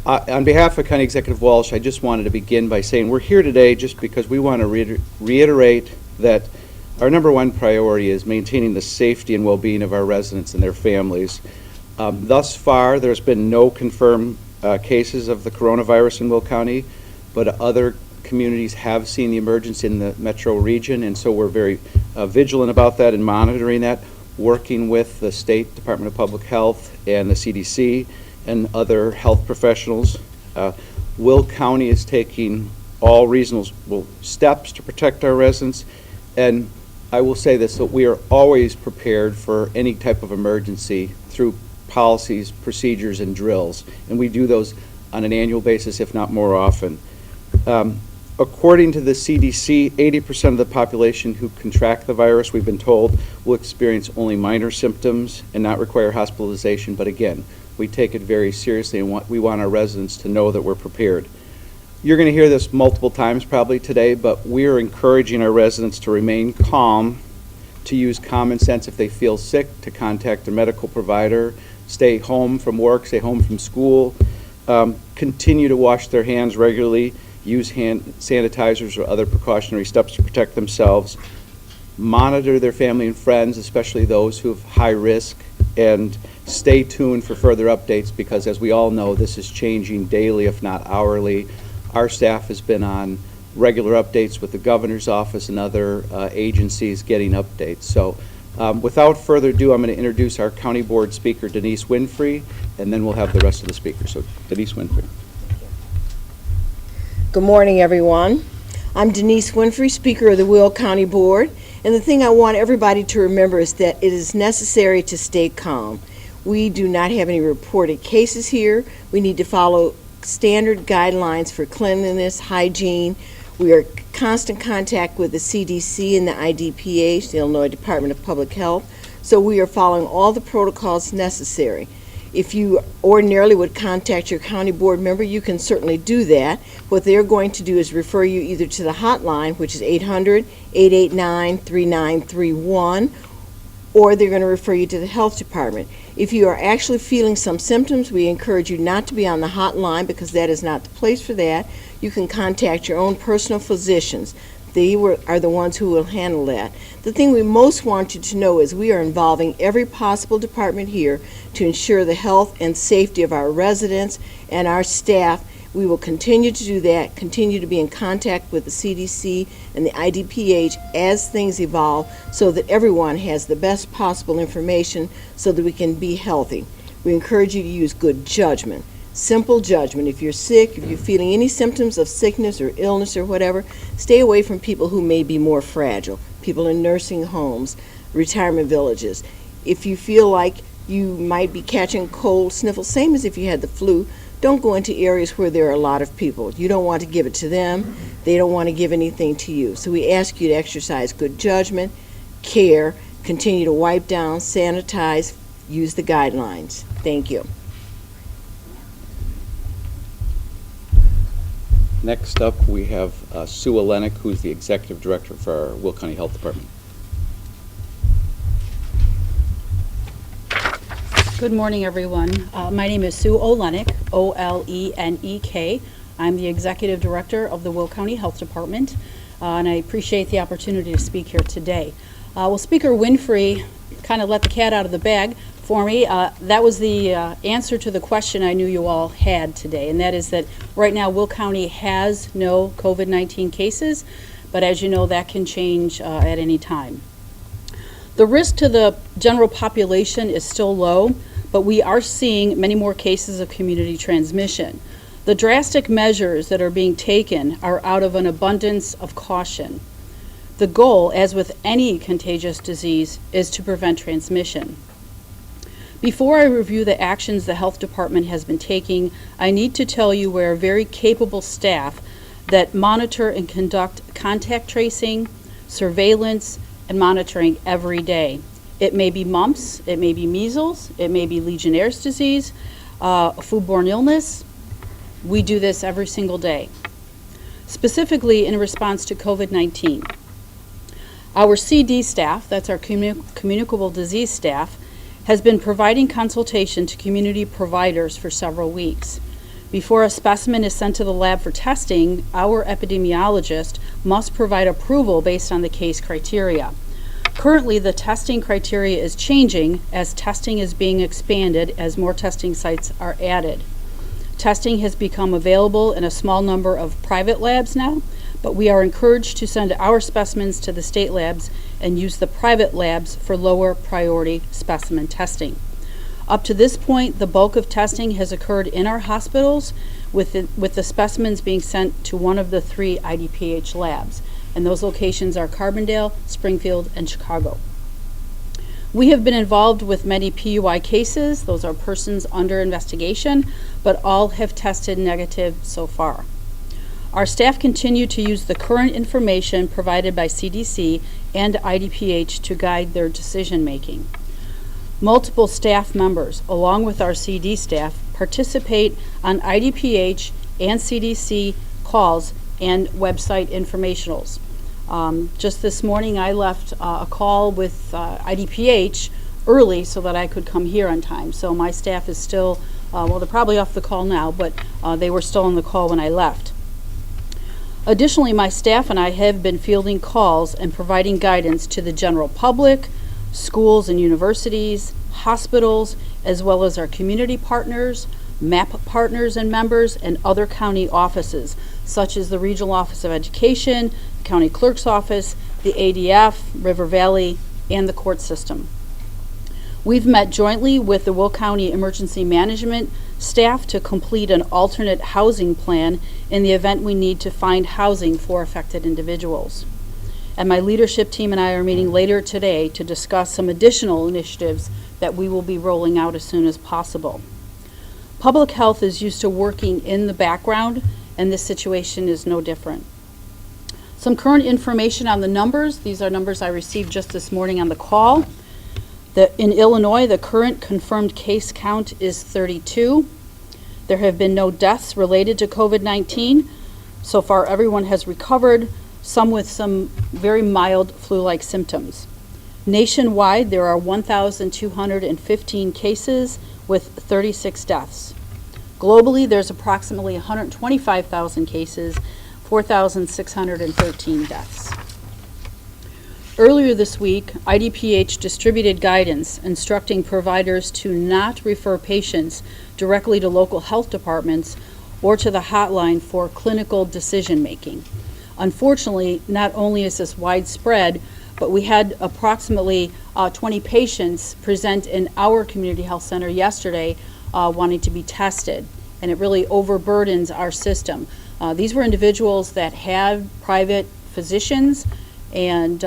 On behalf of County Executive Walsh, I just wanted to begin by saying we're here today just because we want to reiterate that our number one priority is maintaining the safety and well-being of our residents and their families. Thus far, there's been no confirmed cases of the coronavirus in Will County, but other communities have seen the emergence in the metro region, and so we're very vigilant about that and monitoring that, working with the State Department of Public Health and the CDC and other health professionals. Will County is taking all reasonable steps to protect our residents, and I will say this, that we are always prepared for any type of emergency through policies, procedures, and drills, and we do those on an annual basis, if not more often. According to the CDC, 80% of the population who contract the virus, we've been told, will experience only minor symptoms and not require hospitalization, but again, we take it very seriously and we want our residents to know that we're prepared. You're going to hear this multiple times probably today, but we are encouraging our residents to remain calm, to use common sense if they feel sick, to contact a medical provider, stay home from work, stay home from school, continue to wash their hands regularly, use hand sanitizers or other precautionary steps to protect themselves, monitor their family and friends, especially those who have high risk, and stay tuned for further updates because, as we all know, this is changing daily, if not hourly. Our staff has been on regular updates with the governor's office and other agencies getting updates. So without further ado, I'm going to introduce our County Board Speaker, Denice Winfrey, and then we'll have the rest of the speakers. So, Denice Winfrey. Good morning, everyone. I'm Denice Winfrey, Speaker of the Will County Board, and the thing I want everybody to remember is that it is necessary to stay calm. We do not have any reported cases here. We need to follow standard guidelines for cleanliness, hygiene. We are in constant contact with the CDC and the IDPH, the Illinois Department of Public Health, so we are following all the protocols necessary. If you ordinarily would contact your county board member, you can certainly do that. What they're going to do is refer you either to the hotline, which is 800-889-3931, or they're going to refer you to the health department. If you are actually feeling some symptoms, we encourage you not to be on the hotline because that is not the place for that. You can contact your own personal physicians. They are the ones who will handle that. The thing we most want you to know is we are involving every possible department here to ensure the health and safety of our residents and our staff. We will continue to do that, continue to be in contact with the CDC and the IDPH as things evolve so that everyone has the best possible information so that we can be healthy. We encourage you to use good judgment. Simple judgment. If you're sick, if you're feeling any symptoms of sickness or illness or whatever, stay away from people who may be more fragile, people in nursing homes, retirement villages. If you feel like you might be catching cold, sniffles, same as if you had the flu, don't go into areas where there are a lot of people. You don't want to give it to them. They don't want to give anything to you. So we ask you to exercise good judgment, care, continue to wipe down, sanitize, use the guidelines. Thank you. Next up, we have Sue Olynyk, who's the Executive Director for our Will County Health Department. Good morning, everyone. My name is Sue Olynyk, O-L-E-N-E-K. I'm the Executive Director of the Will County Health Department, and I appreciate the opportunity to speak here today. Well, Speaker Winfrey kind of let the cat out of the bag for me. That was the answer to the question I knew you all had today, and that is that right now Will County has no COVID-19 cases, but as you know, that can change at any time. The risk to the general population is still low, but we are seeing many more cases of community transmission. The drastic measures that are being taken are out of an abundance of caution. The goal, as with any contagious disease, is to prevent transmission. Before I review the actions the health department has been taking, I need to tell you we're a very capable staff that monitor and conduct contact tracing, surveillance, and monitoring every day. It may be mumps, it may be measles, it may be Legionnaire's disease, foodborne illness. We do this every single day. Specifically in response to COVID-19. Our CD staff, that's our communicable disease staff, has been providing consultation to community providers for several weeks. Before a specimen is sent to the lab for testing, our epidemiologist must provide approval based on the case criteria. Currently, the testing criteria is changing as testing is being expanded as more testing sites are added. Testing has become available in a small number of private labs now, but we are encouraged to send our specimens to the state labs and use the private labs for lower priority specimen testing. Up to this point, the bulk of testing has occurred in our hospitals, with the specimens being sent to one of the 3 IDPH labs, and those locations are Carbondale, Springfield, and Chicago. We have been involved with many PUI cases. Those are persons under investigation, but all have tested negative so far. Our staff continue to use the current information provided by CDC and IDPH to guide their decision making. Multiple staff members, along with our CD staff, participate on IDPH and CDC calls and website informationals. Just this morning, I left a call with IDPH early so that I could come here on time. So my staff is still, well, they're probably off the call now, but they were still on the call when I left. Additionally, my staff and I have been fielding calls and providing guidance to the general public, schools and universities, hospitals, as well as our community partners, MAP partners and members, and other county offices, such as the Regional Office of Education, the County Clerk's Office, the ADF, River Valley, and the court system. We've met jointly with the Will County Emergency Management staff to complete an alternate housing plan in the event we need to find housing for affected individuals. And my leadership team and I are meeting later today to discuss some additional initiatives that we will be rolling out as soon as possible. Public health is used to working in the background, and this situation is no different. Some current information on the numbers. These are numbers I received just this morning on the call. In Illinois, the current confirmed case count is 32. There have been no deaths related to COVID-19. So far, everyone has recovered, some with some very mild flu-like symptoms. Nationwide, there are 1,215 cases with 36 deaths. Globally, there's approximately 125,000 cases, 4,613 deaths. Earlier this week, IDPH distributed guidance instructing providers to not refer patients directly to local health departments or to the hotline for clinical decision making. Unfortunately, not only is this widespread, but we had approximately 20 patients present in our community health center yesterday wanting to be tested, and it really overburdens our system. These were individuals that had private physicians and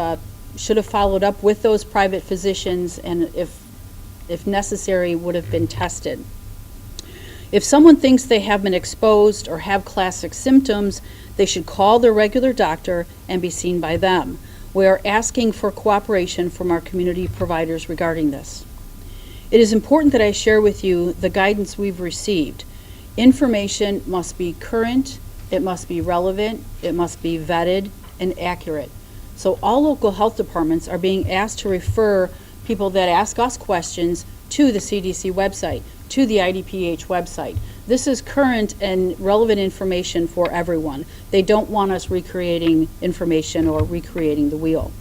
should have followed up with those private physicians, and if necessary, would have been tested. If someone thinks they have been exposed or have classic symptoms, they should call their regular doctor and be seen by them. We are asking for cooperation from our community providers regarding this. It is important that I share with you the guidance we've received. Information must be current, it must be relevant, it must be vetted and accurate. So all local health departments are being asked to refer people that ask us questions to the CDC website, to the IDPH website. This is current and relevant information for everyone. They don't want us recreating information or recreating the wheel.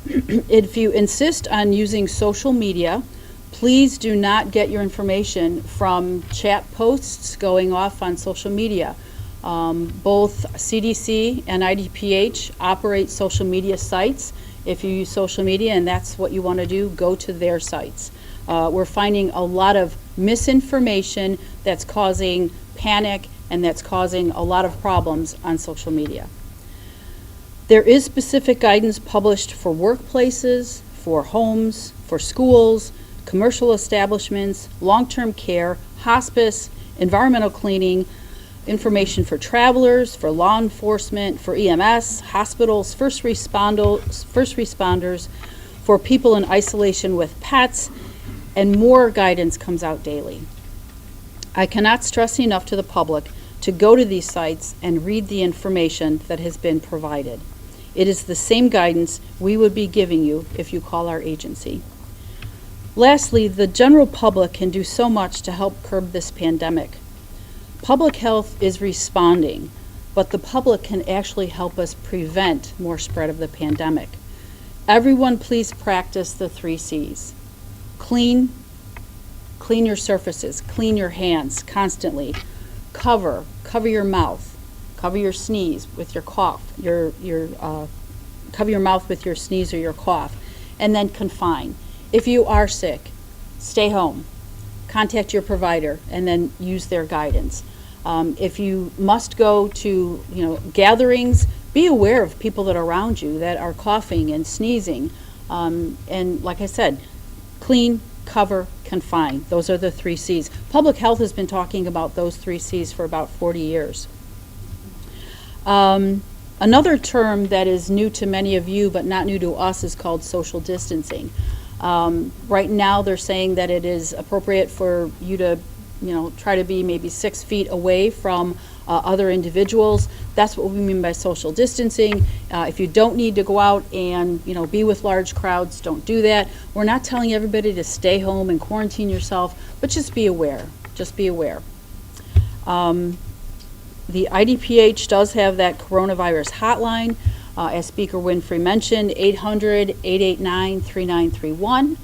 If you insist on using social media, please do not get your information from chat posts going off on social media. Both CDC and IDPH operate social media sites. If you use social media and that's what you want to do, go to their sites. We're finding a lot of misinformation that's causing panic and that's causing a lot of problems on social media. There is specific guidance published for workplaces, for homes, for schools, commercial establishments, long-term care, hospice, environmental cleaning, information for travelers, for law enforcement, for EMS, hospitals, first responders, for people in isolation with pets, and more guidance comes out daily. I cannot stress enough to the public to go to these sites and read the information that has been provided. It is the same guidance we would be giving you if you call our agency. Lastly, the general public can do so much to help curb this pandemic. Public health is responding, but the public can actually help us prevent more spread of the pandemic. Everyone please practice the 3 C's. Clean your surfaces, clean your hands constantly. Cover your mouth, cover your sneeze with your cough, cover your mouth with your sneeze or your cough, and then confine. If you are sick, stay home, contact your provider, and then use their guidance. If you must go to gatherings, be aware of people that are around you that are coughing and sneezing. And like I said, clean, cover, confine. Those are the 3 C's. Public health has been talking about those 3 C's for about 40 years. Another term that is new to many of you but not new to us is called social distancing. Right now they're saying that it is appropriate for you to try to be maybe 6 feet away from other individuals. That's what we mean by social distancing. If you don't need to go out and be with large crowds, don't do that. We're not telling everybody to stay home and quarantine yourself, but just be aware. Just be aware. The IDPH does have that coronavirus hotline, as Speaker Winfrey mentioned, 800-889-3931.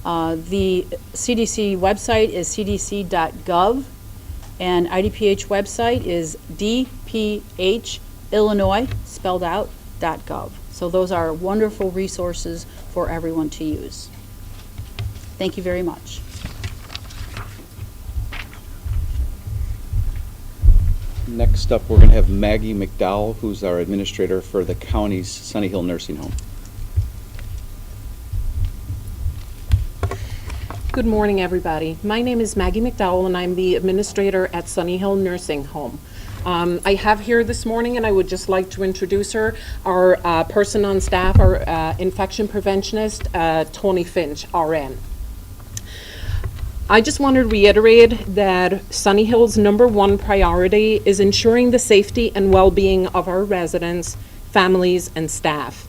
The CDC website is cdc.gov, and IDPH website is dphillinois, spelled out, .gov. So those are wonderful resources for everyone to use. Thank you very much. Next up, we're going to have Maggie McDowell, who's our administrator for the county's Sunny Hill Nursing Home. Good morning, everybody. My name is Maggie McDowell, and I'm the administrator at Sunny Hill Nursing Home. I have here this morning, and I would just like to introduce her, our person on staff, our infection preventionist, Tony Finch, RN. I just want to reiterate that Sunny Hill's #1 priority is ensuring the safety and well-being of our residents, families, and staff.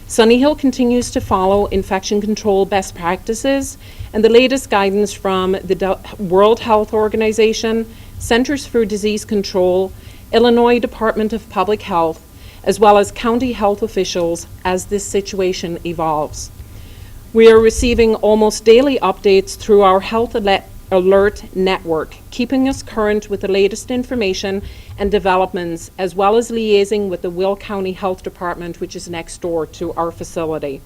Sunny Hill continues to follow infection control best practices and the latest guidance from the World Health Organization, Centers for Disease Control, Illinois Department of Public Health, as well as county health officials as this situation evolves. We are receiving almost daily updates through our Health Alert Network, keeping us current with the latest information and developments, as well as liaising with the Will County Health Department, which is next door to our facility.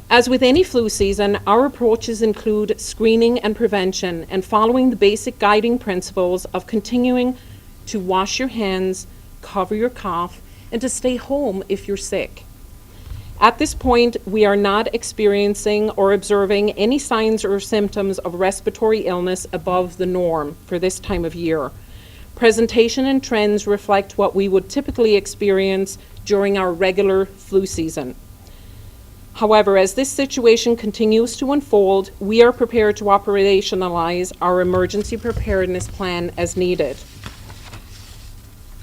As with any flu season, our approaches include screening and prevention and following the basic guiding principles of continuing to wash your hands, cover your cough, and to stay home if you're sick. At this point, we are not experiencing or observing any signs or symptoms of respiratory illness above the norm for this time of year. Presentation and trends reflect what we would typically experience during our regular flu season. However, as this situation continues to unfold, we are prepared to operationalize our emergency preparedness plan as needed.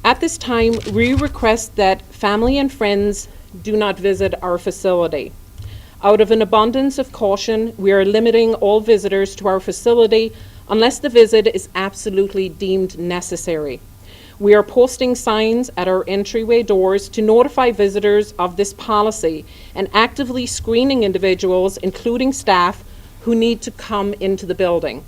At this time, we request that family and friends do not visit our facility. Out of an abundance of caution, we are limiting all visitors to our facility unless the visit is absolutely deemed necessary. We are posting signs at our entryway doors to notify visitors of this policy and actively screening individuals, including staff, who need to come into the building.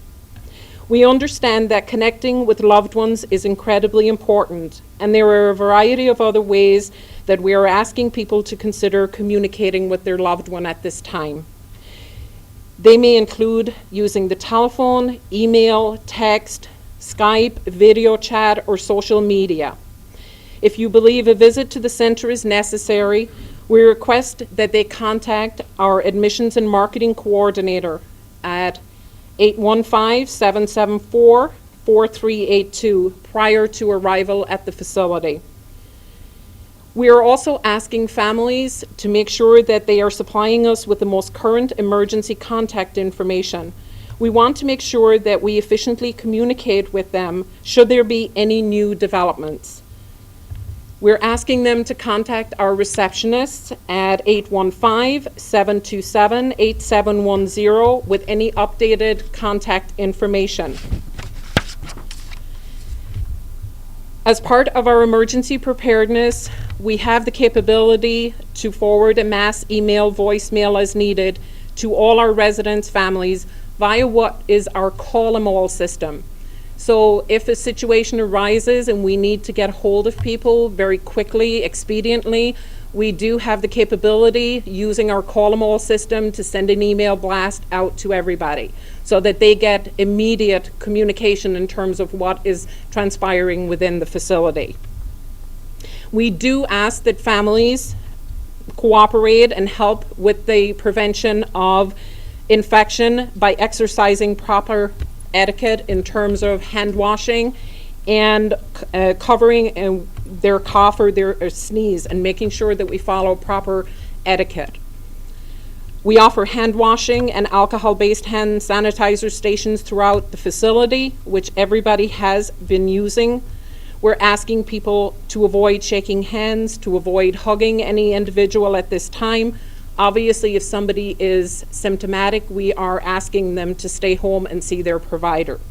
We understand that connecting with loved ones is incredibly important, and there are a variety of other ways that we are asking people to consider communicating with their loved one at this time. They may include using the telephone, email, text, Skype, video chat, or social media. If you believe a visit to the center is necessary, we request that they contact our admissions and marketing coordinator at 815-774-4382 prior to arrival at the facility. We are also asking families to make sure that they are supplying us with the most current emergency contact information. We want to make sure that we efficiently communicate with them should there be any new developments. We're asking them to contact our receptionists at 815-727-8710 with any updated contact information. As part of our emergency preparedness, we have the capability to forward a mass email, voicemail as needed to all our residents' families via what is our Call 'em All system. So if a situation arises and we need to get hold of people very quickly, expediently, we do have the capability using our Call 'em All system to send an email blast out to everybody so that they get immediate communication in terms of what is transpiring within the facility. We do ask that families cooperate and help with the prevention of infection by exercising proper etiquette in terms of hand washing and covering their cough or their sneeze and making sure that we follow proper etiquette. We offer hand washing and alcohol-based hand sanitizer stations throughout the facility, which everybody has been using. We're asking people to avoid shaking hands, to avoid hugging any individual at this time. Obviously, if somebody is symptomatic, we are asking them to stay home and see their provider.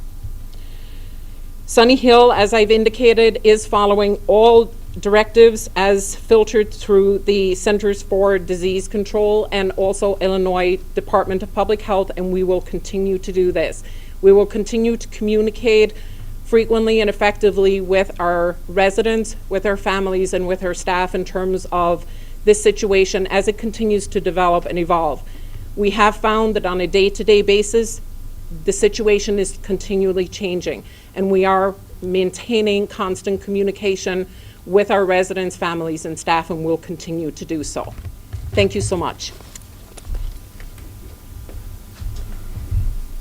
Sunny Hill, as I've indicated, is following all directives as filtered through the Centers for Disease Control and also Illinois Department of Public Health, and we will continue to do this. We will continue to communicate frequently and effectively with our residents, with our families, and with our staff in terms of this situation as it continues to develop and evolve. We have found that on a day-to-day basis, the situation is continually changing, and we are maintaining constant communication with our residents, families, and staff, and will continue to do so. Thank you so much.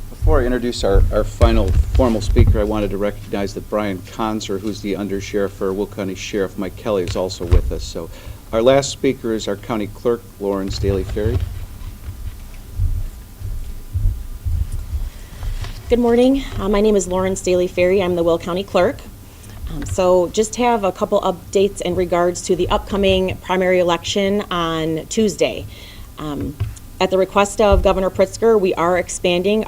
Before I introduce our final formal speaker, I wanted to recognize that Brian Conser, who's the Undersheriff for Will County Sheriff Mike Kelly, is also with us. So our last speaker is our County Clerk, Lawrence Dailey Ferry. Good morning. My name is Lawrence Dailey Ferry. I'm the Will County Clerk. So just have a couple updates in regards to the upcoming primary election on Tuesday. At the request of Governor Pritzker, we are expanding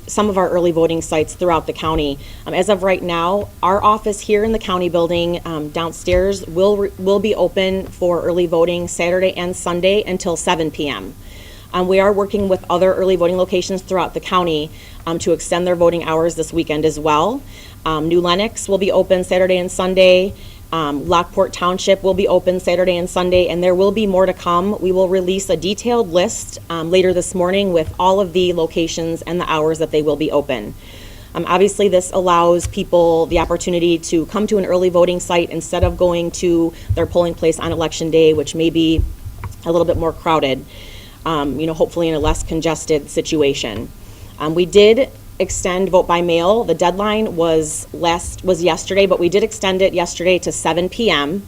some of our early voting sites throughout the county. As of right now, our office here in the county building downstairs will be open for early voting Saturday and Sunday until 7 p.m. We are working with other early voting locations throughout the county to extend their voting hours this weekend as well. New Lenox will be open Saturday and Sunday. Lockport Township will be open Saturday and Sunday, and there will be more to come. We will release a detailed list later this morning with all of the locations and the hours that they will be open. Obviously, this allows people the opportunity to come to an early voting site instead of going to their polling place on Election Day, which may be a little bit more crowded, hopefully in a less congested situation. We did extend vote by mail. The deadline was yesterday, but we did extend it yesterday to 7 p.m.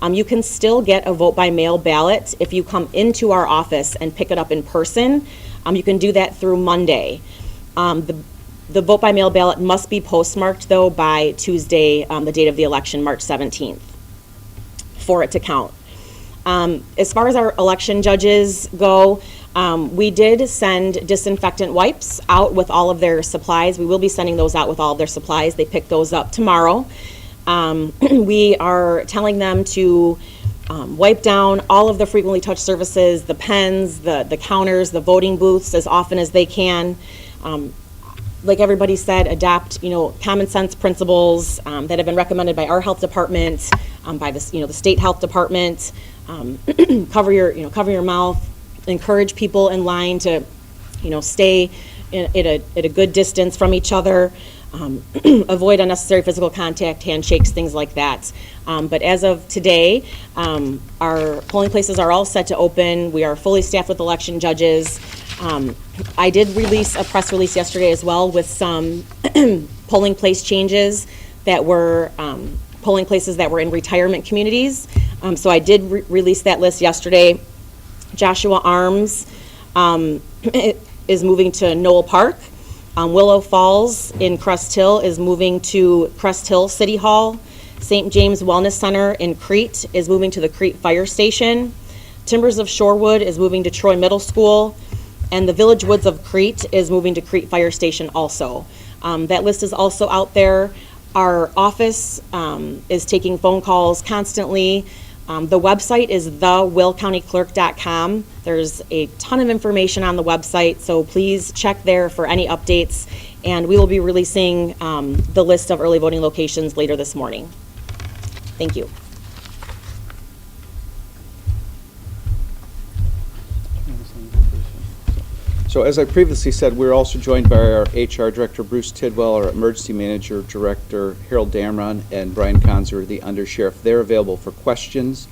You can still get a vote by mail ballot if you come into our office and pick it up in person. You can do that through Monday. The vote by mail ballot must be postmarked, though, by Tuesday, the date of the election, March 17th, for it to count. As far as our election judges go, we did send disinfectant wipes out with all of their supplies. We will be sending those out with all of their supplies. They pick those up tomorrow. We are telling them to wipe down all of the frequently touched surfaces, the pens, the counters, the voting booths as often as they can. Like everybody said, adopt common sense principles that have been recommended by our health department, by the state health department. Cover your mouth. Encourage people in line to, stay at a good distance from each other. Avoid unnecessary physical contact, handshakes, things like that. But as of today, our polling places are all set to open. We are fully staffed with election judges. I did release a press release yesterday as well with some polling place changes that were polling places that were in retirement communities. So I did release that list yesterday. Joshua Arms is moving to Knoll Park. Willow Falls in Crest Hill is moving to Crest Hill City Hall. St. James Wellness Center in Crete is moving to the Crete Fire Station. Timbers of Shorewood is moving to Troy Middle School. And the Village Woods of Crete is moving to Crete Fire Station also. That list is also out there. Our office is taking phone calls constantly. The website is thewillcountyclerk.com. There's a ton of information on the website, so please check there for any updates. And we will be releasing the list of early voting locations later this morning. Thank you. So as I previously said, we're also joined by our HR Director, Bruce Tidwell, our Emergency Manager Director, Harold Damron, and Brian Conzer, the Undersheriff. They're available for questions.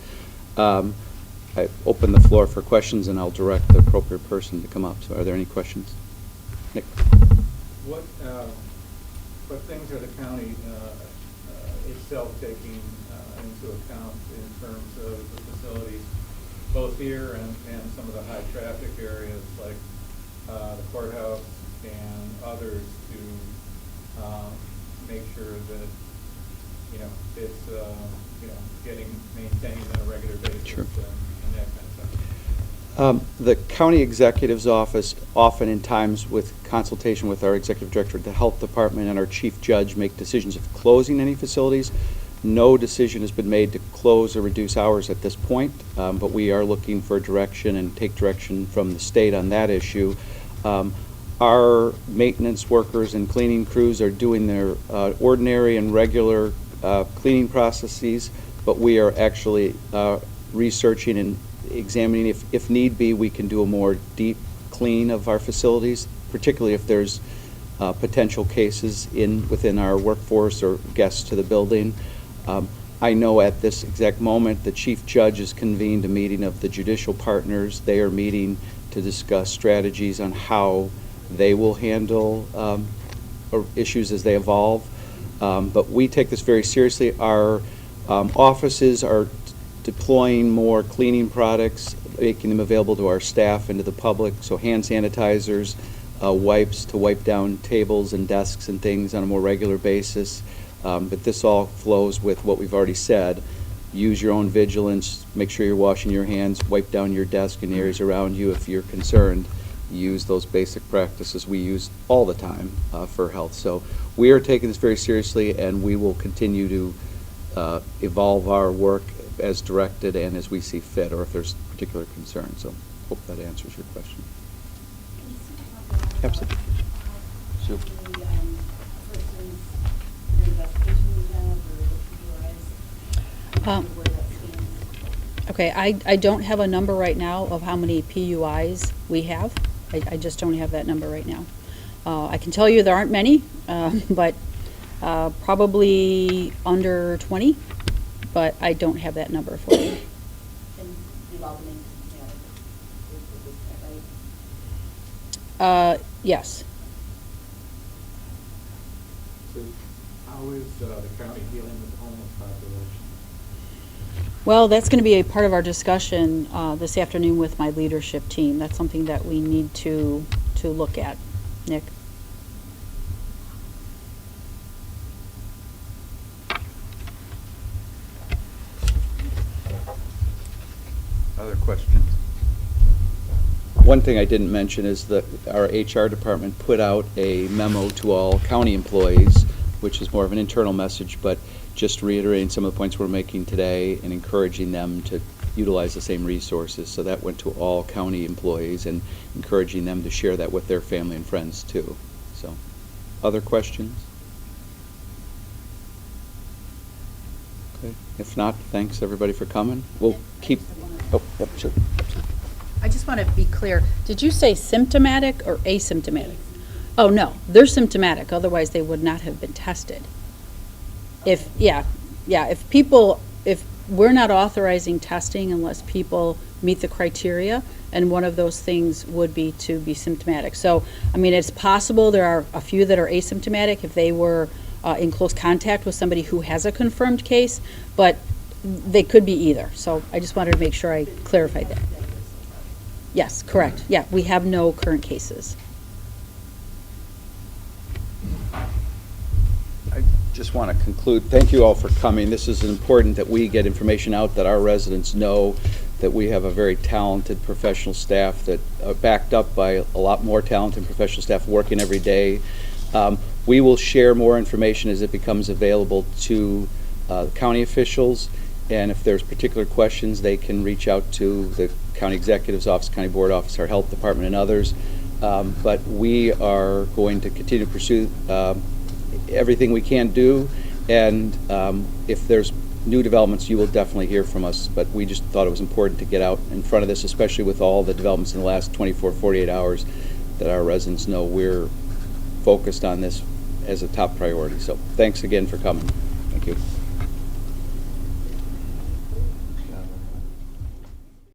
I open the floor for questions, and I'll direct the appropriate person to come up. So are there any questions? Nick? What things are the county itself taking into account in terms of the facilities, both here and some of the high traffic areas like the courthouse and others to make sure that it's getting maintained on a regular basis? Sure. And that kind of stuff? The county executive's office, often in times with consultation with our executive director, the health department, and our chief judge, make decisions of closing any facilities. No decision has been made to close or reduce hours at this point, but we are looking for direction and take direction from the state on that issue. Our maintenance workers and cleaning crews are doing their ordinary and regular cleaning processes, but we are actually researching and examining if need be, we can do a more deep clean of our facilities, particularly if there's potential cases within our workforce or guests to the building. I know at this exact moment the chief judge has convened a meeting of the judicial partners. They are meeting to discuss strategies on how they will handle issues as they evolve. But we take this very seriously. Our offices are deploying more cleaning products, making them available to our staff and to the public. So hand sanitizers, wipes to wipe down tables and desks and things on a more regular basis. But this all flows with what we've already said. Use your own vigilance, make sure you're washing your hands, wipe down your desk and areas around you if you're concerned. Use those basic practices we use all the time for health. So we are taking this very seriously, and we will continue to evolve our work as directed and as we see fit, or if there's particular concern. So hope that answers your question. Absolutely. Sure. Okay, I don't have a number right now of how many PUIs we have. I just don't have that number right now. I can tell you there aren't many, but probably under 20, but I don't have that number for you. Yes. So how is the county dealing with the homeless population? Well, that's going to be a part of our discussion this afternoon with my leadership team. That's something that we need to look at. Nick? Other questions? One thing I didn't mention is that our HR department put out a memo to all county employees, which is more of an internal message, but just reiterating some of the points we're making today and encouraging them to utilize the same resources. So that went to all county employees and encouraging them to share that with their family and friends too. So, other questions? Okay. If not, thanks everybody for coming. We'll keep. Oh, yep, sure. I just want to be clear. Did you say symptomatic or asymptomatic? Oh, no. They're symptomatic. Otherwise, they would not have been tested. If we're not authorizing testing unless people meet the criteria, and one of those things would be to be symptomatic. So, I mean, it's possible there are a few that are asymptomatic if they were in close contact with somebody who has a confirmed case, but they could be either. So I just wanted to make sure I clarified that. Yes, correct. Yeah, we have no current cases. I just want to conclude. Thank you all for coming. This is important that we get information out, that our residents know that we have a very talented professional staff that are backed up by a lot more talented professional staff working every day. We will share more information as it becomes available to county officials, and if there's particular questions, they can reach out to the county executive's office, county board office, our health department, and others. But we are going to continue to pursue everything we can do, and if there's new developments, you will definitely hear from us. But we just thought it was important to get out in front of this, especially with all the developments in the last 24, 48 hours, that our residents know we're focused on this as a top priority. So thanks again for coming. Thank you.